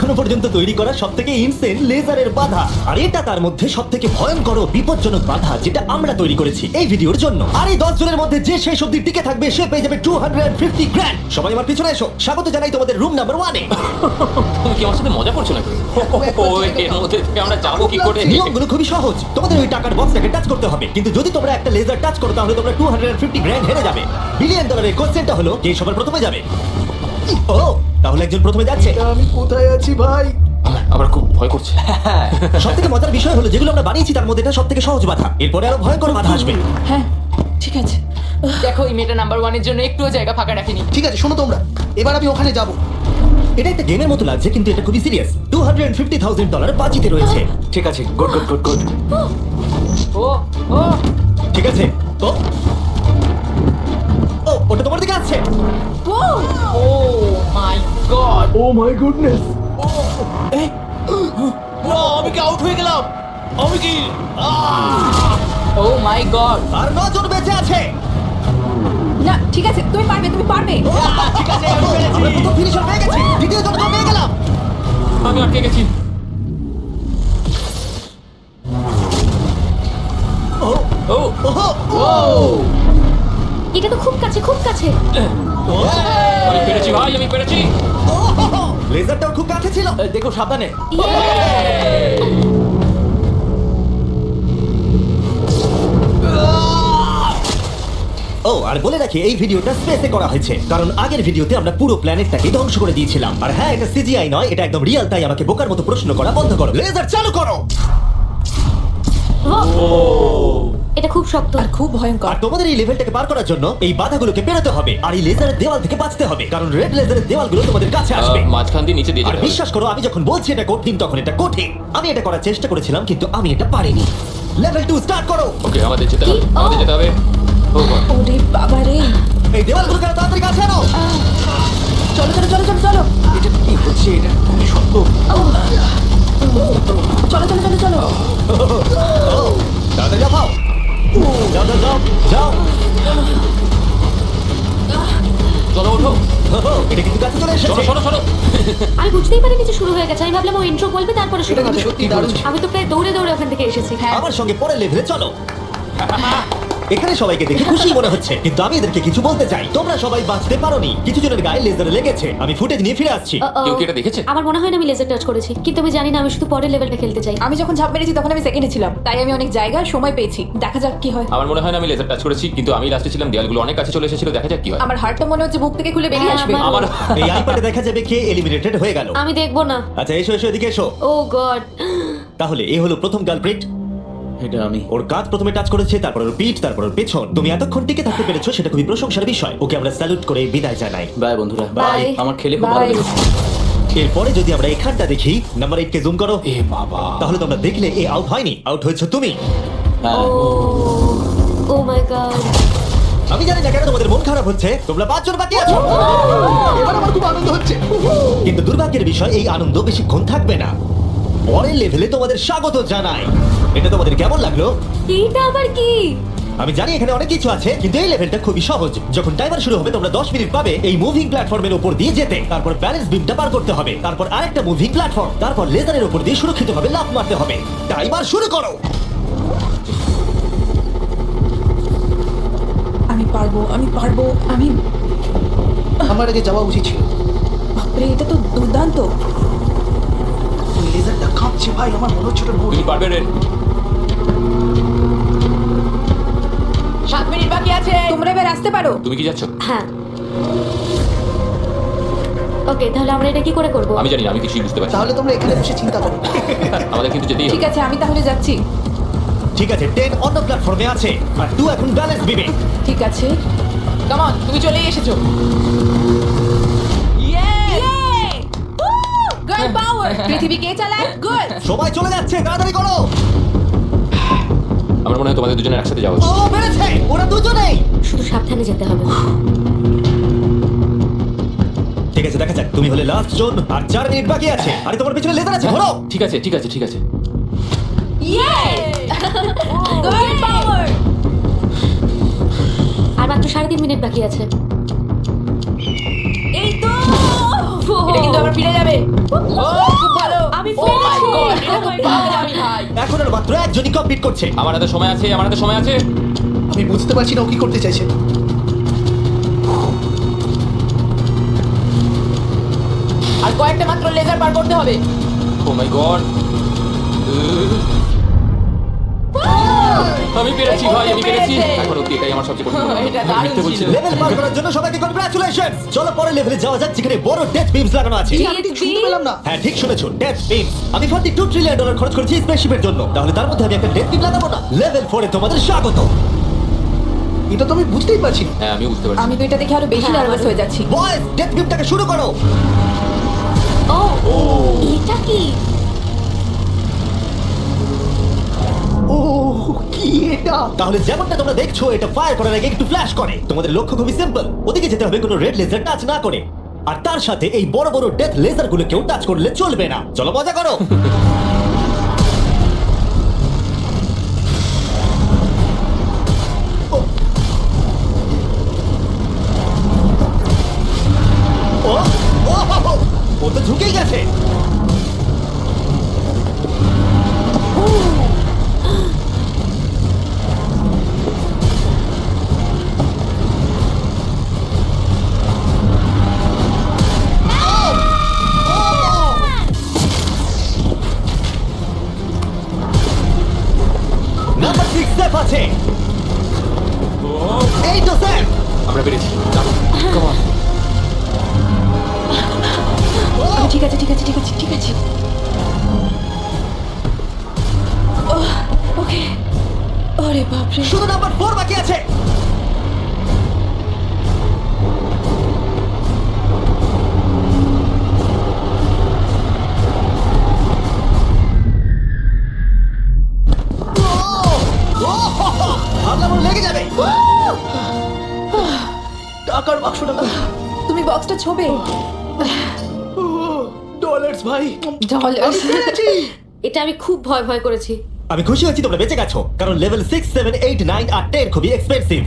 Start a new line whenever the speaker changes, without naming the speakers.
এখনো পর্যন্ত তৈরি করা সবথেকে ইনসেন লেজারের বাধা, আর এটা তার মধ্যে সবথেকে ভয়ঙ্কর ও বিপজ্জনক বাধা যেটা আমরা তৈরি করেছি এই ভিডিওর জন্য। আর এই 10 জনের মধ্যে যে শেষ অবধি টিকে থাকবে সে পেয়ে যাবে 250 গ্র্যান্ড। সবাই আমার পিছনে এসো, স্বাগত জানাই তোমাদের রুম নাম্বার 1 এ।
তুমি কি আমার সাথে মজা করছো নাকি? এর মধ্যে থেকে আমরা যাবো কি করে?
নিয়মগুলো খুবই সহজ, তোমাদের ওই টাকার বক্সটাকে টাচ করতে হবে, কিন্তু যদি তোমরা একটা লেজার টাচ করো তাহলে তোমরা 250 গ্র্যান্ড হেরে যাবে। বিলিয়ন ডলারের কোশ্চেনটা হলো কে সবার প্রথমে যাবে। ও, তাহলে একজন প্রথমে যাচ্ছে।
আমি কোথায় আছি ভাই?
আমার খুব ভয় করছে।
সবথেকে মজার বিষয় হলো যেগুলো আমরা বানিয়েছি তার মধ্যে এটা সবথেকে সহজ বাধা, এরপরে আরো ভয়ঙ্কর বাধা আসবে।
হ্যাঁ ঠিক আছে। দেখো এই মেয়েটা নাম্বার 1 এর জন্য একটুও জায়গা ফাঁকা রাখিনি।
ঠিক আছে শোনো তোমরা, এবার আমি ওখানে যাব।
এটা একটা গেমের মতো লাগছে কিন্তু এটা খুবই সিরিয়াস। $250,000 বাজিতে রয়েছে।
ঠিক আছে, গুড গুড গুড গুড।
ও ও
ঠিক আছে, তো ও ওটা তোমার দিকে আসছে।
Oh my God.
Oh my goodness.
আমি কি আউট হয়ে গেলাম? আমি কি?
ও মাই গড।
আর 9 জন বেঁচে আছে।
না ঠিক আছে, তুমি পারবে তুমি পারবে।
ঠিক আছে, আমরা প্রথম ফিনিশার পেয়ে গেছি, দ্বিতীয় জনকে পেয়ে গেলাম।
আমি আটকে গেছি।
ও
ও
ওহো,
এটা তো খুব কাছে খুব কাছে।
ও,
আমি পেরেছি ভাই, আমি পেরেছি।
ওহো, লেজারটাও খুব কাছে ছিল।
দেখো সাবধানে।
ও, আর বলে রাখি এই ভিডিওটা স্পেসে করা হয়েছে কারণ আগের ভিডিওতে আমরা পুরো প্ল্যানেটটাকে ধ্বংস করে দিয়েছিলাম। আর হ্যাঁ, এটা সিজিআই নয়, এটা একদম রিয়েল, তাই আমাকে বোকার মতো প্রশ্ন করা বন্ধ করো। লেজার চালু করো।
এটা খুব শক্ত।
আর খুব ভয়ঙ্কর।
আর তোমাদের এই লেভেলটাকে পার করার জন্য এই বাধাগুলোকে পেরোতে হবে আর এই লেজারের দেওয়াল থেকে বাঁচতে হবে, কারণ রেড লেজারের দেওয়ালগুলো তোমাদের কাছে আসবে।
মাঝখান দিয়ে নিচে দিয়ে
আর
যেতে হবে।
বিশ্বাস করো, আমি যখন বলছি এটা কঠিন তখন এটা কঠিন। আমি এটা করার চেষ্টা করেছিলাম কিন্তু আমি এটা পারিনি। লেভেল 2 স্টার্ট করো।
ওকে, আমাদের যেতে হবে,
কি?
আমাদের যেতে হবে। ও God!
ওরে বাবা রে।
এই দেওয়ালগুলোকে আরো তাড়াতাড়ি কাছে আনো।
চলো চলো চলো চলো চলো
এটা কি হচ্ছে? এটা খুবই শক্ত।
চলো চলো চলো চলো।
ও, তাড়াতাড়ি লাফাও। যাও যাও যাও যাও।
চলো ওঠো।
এটা কিন্তু কাছে চলে
সরো
এসেছে।
সরো সরো।
আমি বুঝতেই পারিনি যে শুরু হয়ে গেছে। আমি ভাবলাম ও ইন্ট্রো বলবে তারপরে শুরু
এটা কিন্তু
হবে।
সত্যি দারুণ।
আমি তো প্রায় দৌড়ে দৌড়ে ওখান থেকে এসেছি।
হ্যাঁ
আমার সঙ্গে পরের লেভেলে চলো। এখানে সবাইকে দেখে খুশি মনে হচ্ছে কিন্তু আমি এদেরকে কিছু বলতে চাই। তোমরা সবাই বাঁচতে পারোনি, কিছু জনের গায়ে লেজার লেগেছে। আমি ফুটেজ নিয়ে ফিরে আসছি।
Uh-oh.
কেউ কি এটা দেখেছে?
আমার মনে হয় না আমি লেজার টাচ করেছি, কিন্তু আমি জানি না, আমি শুধু পরের লেভেলটা খেলতে চাই।
আমি যখন ঝাঁপ মেরেছি তখন আমি সেকেন্ডে ছিলাম, তাই আমি অনেক জায়গায় সময় পেয়েছি। দেখা যাক কি হয়।
আমার মনে হয় না আমি লেজার টাচ করেছি, কিন্তু আমি লাস্টে ছিলাম, দেয়ালগুলো অনেক কাছে চলে এসেছিল। দেখা যাক কি হয়।
আমার হার্টটা মনে হচ্ছে বুক থেকে খুলে বেরিয়ে
হ্যাঁ,
আসবে।
আমার-
আমার
এই আইপ্যাডে দেখা যাবে কে এলিমিনেটেড হয়ে গেল।
আমি দেখবো না।
আচ্ছা এসো এসো, এদিকে এসো।
ও গড।
তাহলে এই হলো প্রথম কালপ্রিট।
এটা আমি।
ওর কাঁধ প্রথমে টাচ করেছে, তারপর ওর পিঠ, তারপর ওর পেছন। তুমি এতক্ষণ টিকে থাকতে পেরেছো, সেটা খুবই প্রশংসার বিষয়। ওকে আমরা স্যালুট করে বিদায় জানাই।
বাই বন্ধুরা।
বাই।
আমার খেলে খুব
Bye.
ভালো লেগেছে।
এরপরে যদি আমরা এখানটা দেখি, নাম্বার 8 কে জুম করো।
এ বাবা।
তাহলে তোমরা দেখলে এ আউট হয়নি, আউট হয়েছে তুমি।
হ্যাঁ।
ও মাই গড।
আমি জানি না কেন তোমাদের মন খারাপ হচ্ছে, তোমরা 5 জন বাকি আছো।
এবার আমার খুব আনন্দ হচ্ছে।
কিন্তু দুর্ভাগ্যের বিষয়, এই আনন্দ বেশিক্ষণ থাকবে না। পরের লেভেলে তোমাদের স্বাগত জানাই। এটা তোমাদের কেমন লাগলো?
এটা আবার কি?
আমি জানি এখানে অনেক কিছু আছে, কিন্তু এই লেভেলটা খুবই সহজ। যখন টাইমার শুরু হবে তোমরা 10 মিনিট পাবে এই মুভিং প্ল্যাটফর্মের উপর দিয়ে যেতে। তারপর ব্যালেন্স বিমটা পার করতে হবে, তারপর আরেকটা মুভিং প্ল্যাটফর্ম, তারপর লেজারের উপর দিয়ে সুরক্ষিতভাবে লাফ মারতে হবে। টাইমার শুরু করো।
আমি পারবো আমি পারবো। আমি
আমার আগে যাওয়া উচিত ছিল।
বাপরে, এটা তো দুর্দান্ত।
ওই লেজারটা কাঁপছে ভাই, আমার মনে হচ্ছে ওটা নড়ছে।
তুমি পারবে রেন।
7 মিনিট বাকি আছে, তোমরা এবার আসতে পারো।
তুমি কি যাচ্ছ?
হ্যাঁ। ওকে, তাহলে আমরা এটা কি করে করব?
আমি জানি না, আমি কিছুই বুঝতে পারছি না।
তাহলে তোমরা এখানে বসে চিন্তা করো।
আমাদের কিন্তু যেতেই
ঠিক
হবে।
আছে, আমি তাহলে যাচ্ছি।
ঠিক আছে, 10 অন্য প্ল্যাটফর্মে আছে আর 2 এখন ব্যালেন্স বিমে।
ঠিক আছে, কাম অন, তুমি চলেই এসেছো। গার্ল পাওয়ার। পৃথিবী কে চালায়? গুড।
সময় চলে যাচ্ছে, তাড়াতাড়ি করো।
আমার মনে হয় তোমাদের দুজনের একসাথে যাওয়া
ও
উচিত।
বেড়েছে, ওরা দুজনেই।
শুধু সাবধানে যেতে হবে।
ঠিক আছে, দেখা যাক। তুমি হলে লাস্ট জন আর 4 মিনিট বাকি আছে। আরে তোমার পিছনে লেজার আছে, ধরো।
ঠিক আছে ঠিক আছে ঠিক আছে।
গার্ল পাওয়ার।
আর মাত্র 3.5 মিনিট বাকি আছে।
এই তো। এটা কিন্তু আবার ফিরে যাবে। ও খুব ভালো।
আমি
Oh my
পেরেছি।
God, এটা খুব ভালো আমি ভাই।
এখন আর মাত্র একজনই কমপ্লিট করছে।
আমার হাতে সময় আছে, আমার হাতে সময় আছে।
আমি বুঝতে পারছি না ও কি করতে চাইছে।
আর কয়েকটা মাত্র লেজার পার করতে হবে।
ও মাই গড, আমি পেরেছি ভাই, আমি পেরেছি।
পেরেছে।
এখন অব্দি এটাই আমার সবচেয়ে কঠিন মনে হয়।
এটা
আমি
দারুণ
মিথ্যে বলছি
ছিল।
না।
লেভেল পার করার জন্য সবাইকে কনগ্রাচুলেশনস। চলো পরের লেভেলে যাওয়া যাক যেখানে বড় ডেথ বিমস লাগানো আছে।
আমি ঠিক শুনতে পেলাম না।
হ্যাঁ ঠিক শুনেছো, ডেথ বিমস। আমি $42 ট্রিলিয়ন খরচ করেছি স্পেসশিপের জন্য, তাহলে তার মধ্যে আমি একটা ডেথ বিম লাগাবো না? লেভেল 4 এ তোমাদের স্বাগত।
এটা তো আমি বুঝতেই পারছি না।
হ্যাঁ, আমি বুঝতে পারছি।
আমি তো এটা দেখে আরো বেশি
হ্যাঁ,
নার্ভাস
আমারও।
হয়ে যাচ্ছি।
বয়েজ, ডেথ বিমটাকে শুরু করো।
ও এটা কি?
ও কি এটা?
তাহলে যেমনটা তোমরা দেখছো, এটা ফায়ার করার আগে একটু ফ্ল্যাশ করে। তোমাদের লক্ষ্য খুবই সিম্পল, ওদিকে যেতে হবে কোনো রেড লেজার টাচ না করে। আর তার সাথে এই বড় বড় ডেথ লেজার গুলো কেউ টাচ করলে চলবে না। চলো মজা করো। ও ও হো, হো, ও তো ঝুঁকেই গেছে। নাম্বার 6 সেফ আছে। এই তো সেফ।
আমরা পেরেছি। Come on.
ঠিক আছে ঠিক আছে ঠিক আছে ঠিক আছে। ওকে। আরে বাপরে।
শুধু নাম্বার 4 বাকি আছে। ভাবলাম ওর লেগে যাবে।
টাকার বাক্সটা কই?
তুমি বক্সটা ছোবে।
ডলার্স ভাই।
ডলার্স।
আমি পেরেছি।
এটা আমি খুব ভয় ভয় করেছি।
আমি খুশি হয়েছি তোমরা বেঁচে গেছো, কারণ লেভেল 6, 7, 8, 9 আর 10 খুবই এক্সপেন্সিভ।